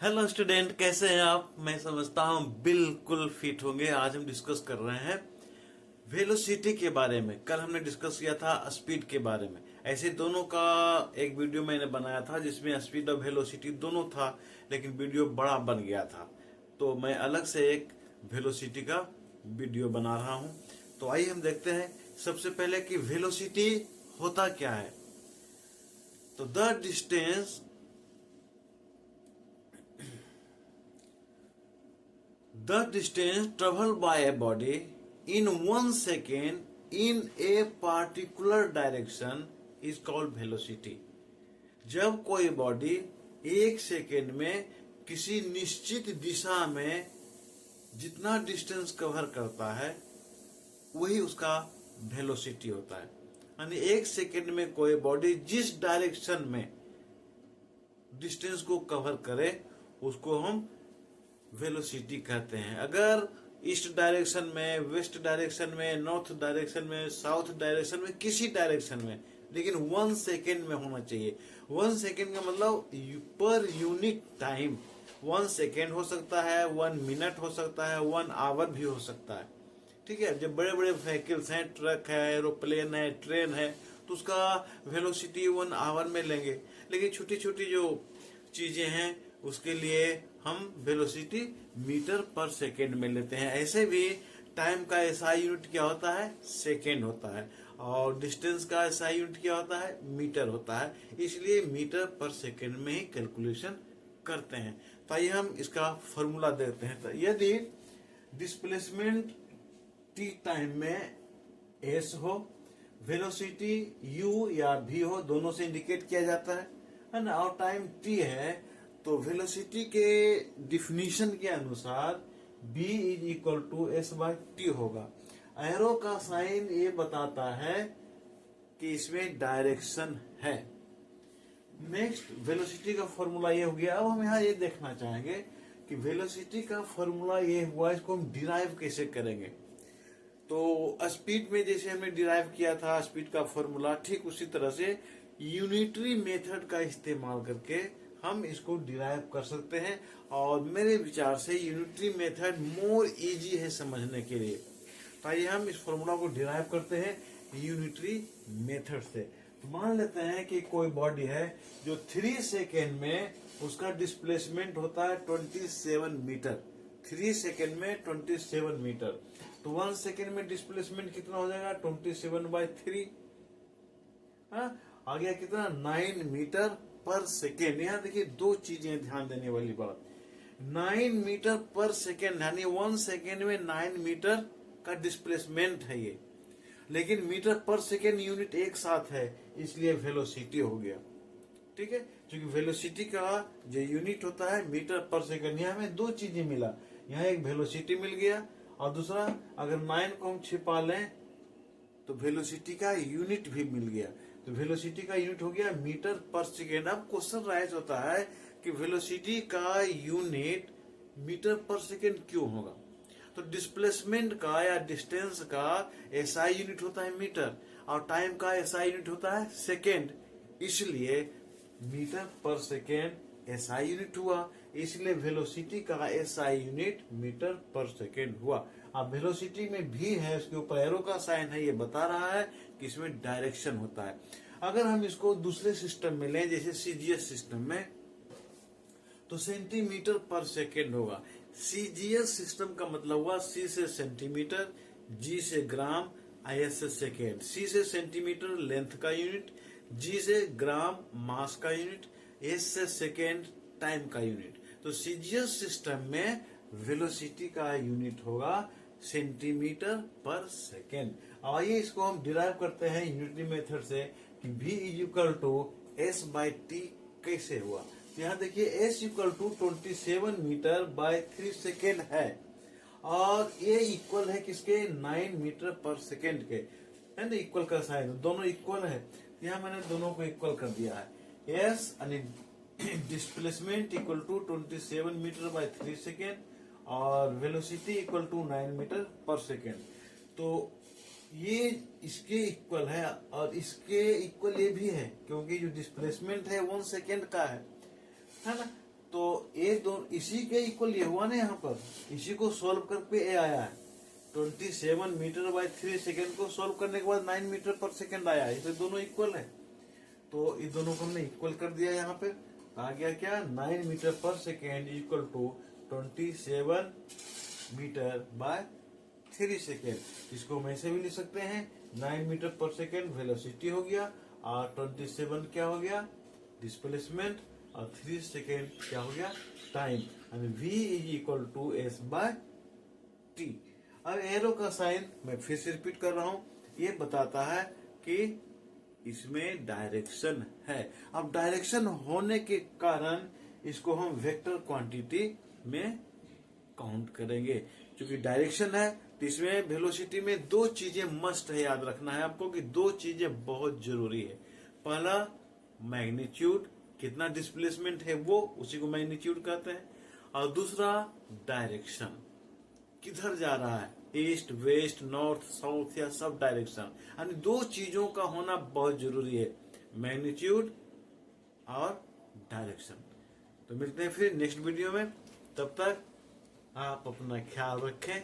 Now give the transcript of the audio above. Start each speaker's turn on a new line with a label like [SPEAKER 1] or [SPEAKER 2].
[SPEAKER 1] Hello student, कैसे हैं आप? मैं समझता हूँ बिल्कुल फिट होंगे। आज हम डिस्कस कर रहे हैं वेलोसिटी के बारे में। कल हमने डिस्कस किया था स्पीड के बारे में। ऐसे दोनों का एक वीडियो मैंने बनाया था जिसमें स्पीड और वेलोसिटी दोनों था, लेकिन वीडियो बड़ा बन गया था, तो मैं अलग से एक वेलोसिटी का वीडियो बना रहा हूँ। तो आइए हम देखते हैं सबसे पहले कि वेलोसिटी होता क्या है। तो the distance traveled by a body in 1 second in a particular direction is called velocity। जब कोई बॉडी 1 सेकेंड में किसी निश्चित दिशा में जितना डिस्टेंस कवर करता है वही उसका वेलोसिटी होता है। यानी 1 सेकेंड में कोई बॉडी जिस डायरेक्शन में डिस्टेंस को कवर करे उसको हम वेलोसिटी कहते हैं। अगर ईस्ट डायरेक्शन में, वेस्ट डायरेक्शन में, नॉर्थ डायरेक्शन में, साउथ डायरेक्शन में, किसी डायरेक्शन में, लेकिन 1 सेकेंड में होना चाहिए। 1 सेकेंड का मतलब पर यूनिट टाइम। 1 सेकेंड हो सकता है, 1 मिनट हो सकता है, 1 आवर भी हो सकता है। ठीक है। जब बड़े बड़े व्हीकल्स हैं, ट्रक है, एरोप्लेन है, ट्रेन है, तो उसका वेलोसिटी 1 आवर में लेंगे। लेकिन छोटी छोटी जो चीजें हैं उसके लिए हम वेलोसिटी मीटर पर सेकेंड में लेते हैं। ऐसे भी टाइम का एसआई यूनिट क्या होता है? सेकेंड होता है। और डिस्टेंस का एसआई यूनिट क्या होता है? मीटर होता है। इसलिए मीटर पर सेकेंड में ही कैलकुलेशन करते हैं। तो आइए हम इसका फॉर्मूला देखते हैं। तो यदि डिस्प्लेसमेंट टी टाइम में एस हो, वेलोसिटी यू या भी हो, दोनों से इंडिकेट किया जाता है ना, और टाइम टी है, तो वेलोसिटी के डिफिनीशन के अनुसार b is equal to S by T होगा। एरो का साइन ये बताता है कि इसमें डायरेक्शन है। नेक्स्ट वेलोसिटी का फॉर्मूला ये हो गया। अब हम यहाँ ये देखना चाहेंगे कि वेलोसिटी का फॉर्मूला ये हुआ, इसको हम डिराइव कैसे करेंगे। तो स्पीड में जैसे हमने डिराइव किया था स्पीड का फॉर्मूला, ठीक उसी तरह से यूनिटरी मेथड का इस्तेमाल करके हम इसको डिराइव कर सकते हैं। और मेरे विचार से यूनिटरी मेथड मोर इजी है समझने के लिए। तो आइए हम इस फॉर्मूला को डिराइव करते हैं यूनिटरी मेथड से। तो मान लेते हैं कि कोई बॉडी है जो 3 सेकेंड में उसका डिस्प्लेसमेंट होता है 27 मीटर। 3 सेकेंड में 27 मीटर, तो 1 सेकेंड में डिस्प्लेसमेंट कितना हो जाएगा? 27/3। आ गया कितना? 9 मीटर पर सेकेंड। यहाँ देखिए दो चीजें ध्यान देने वाली बात। 9 मीटर पर सेकेंड यानी 1 सेकेंड में 9 मीटर का डिस्प्लेसमेंट है ये, लेकिन मीटर पर सेकेंड यूनिट एक साथ है, इसलिए वेलोसिटी हो गया। ठीक है। क्योंकि वेलोसिटी का जो यूनिट होता है मीटर पर सेकेंड। यहाँ हमें दो चीजें मिला, यहाँ एक वेलोसिटी मिल गया और दूसरा अगर 9 को हम छिपा लें तो वेलोसिटी का यूनिट भी मिल गया। तो वेलोसिटी का यूनिट हो गया मीटर पर सेकेंड। अब क्वेश्चन राइज होता है कि वेलोसिटी का यूनिट मीटर पर सेकेंड क्यों होगा? तो डिस्प्लेसमेंट का या डिस्टेंस का एसआई यूनिट होता है मीटर, और टाइम का एसआई यूनिट होता है सेकेंड, इसलिए metre per second SI unit हुआ। इसलिए वेलोसिटी का SI unit metre per second हुआ। अब वेलोसिटी में भी है, उसके ऊपर एरो का साइन है, ये बता रहा है कि इसमें डायरेक्शन होता है। अगर हम इसको दूसरे सिस्टम में लें, जैसे सीजीएस सिस्टम में, तो सेंटीमीटर पर सेकेंड होगा। सीजीएस सिस्टम का मतलब हुआ सी से सेंटीमीटर, जी से ग्राम, आई से सेकेंड। सी से सेंटीमीटर लेंथ का यूनिट, जी से ग्राम मास का यूनिट, एस से सेकेंड टाइम का यूनिट। तो सीजीएस सिस्टम में वेलोसिटी का यूनिट होगा सेंटीमीटर पर सेकेंड। आइए इसको हम डिराइव करते हैं यूनिटरी मेथड से कि v is equal to S by T कैसे हुआ। तो यहाँ देखिए S equal to 27 metre by 3 second है, और ये इक्वल है किसके? 9 मीटर पर सेकेंड के, है ना। इक्वल का साइन, दोनों इक्वल है। यहाँ मैंने दोनों को इक्वल कर दिया है। एस यानी displacement equal to 27 metre by 3 second, और velocity equal to 9 metre per second. तो ये इसके इक्वल है और इसके इक्वल ये भी है, क्योंकि जो डिस्प्लेसमेंट है 1 सेकेंड का है ना। तो ये इसी के इक्वल ये हुआ ना, यहाँ पर इसी को सॉल्व करके ए आया है 27 मीटर बाय 3 सेकेंड को सॉल्व करने के बाद 9 मीटर पर सेकेंड आया है, इसलिए दोनों इक्वल है। तो इस दोनों को हमने इक्वल कर दिया यहाँ पे, आ गया क्या 9 metre per second equal to 27 metre by 3 second. इसको हम ऐसे भी लिख सकते हैं 9 मीटर पर सेकेंड वेलोसिटी हो गया और 27 क्या हो गया डिस्प्लेसमेंट और 3 सेकेंड क्या हो गया टाइम, यानी v is equal to S by T. अब एरो का साइन मैं फिर से रिपीट कर रहा हूं, ये बताता है कि इसमें डायरेक्शन है। अब डायरेक्शन होने के कारण इसको हम वेक्टर क्वांटिटी में काउंट करेंगे। क्योंकि डायरेक्शन है तो इसमें वेलोसिटी में दो चीजें मस्ट है, याद रखना है आपको कि दो चीजें बहुत जरूरी है। पहला मैग्नीट्यूड, कितना डिस्प्लेसमेंट है वो, उसी को मैग्नीट्यूड कहते हैं, और दूसरा डायरेक्शन, किधर जा रहा है, ईस्ट वेस्ट नॉर्थ साउथ या सब डायरेक्शन, यानी दो चीजों का होना बहुत जरूरी है, मैग्नीट्यूड और डायरेक्शन। तो मिलते हैं फिर नेक्स्ट वीडियो में, तब तक आप अपना ख्याल रखें।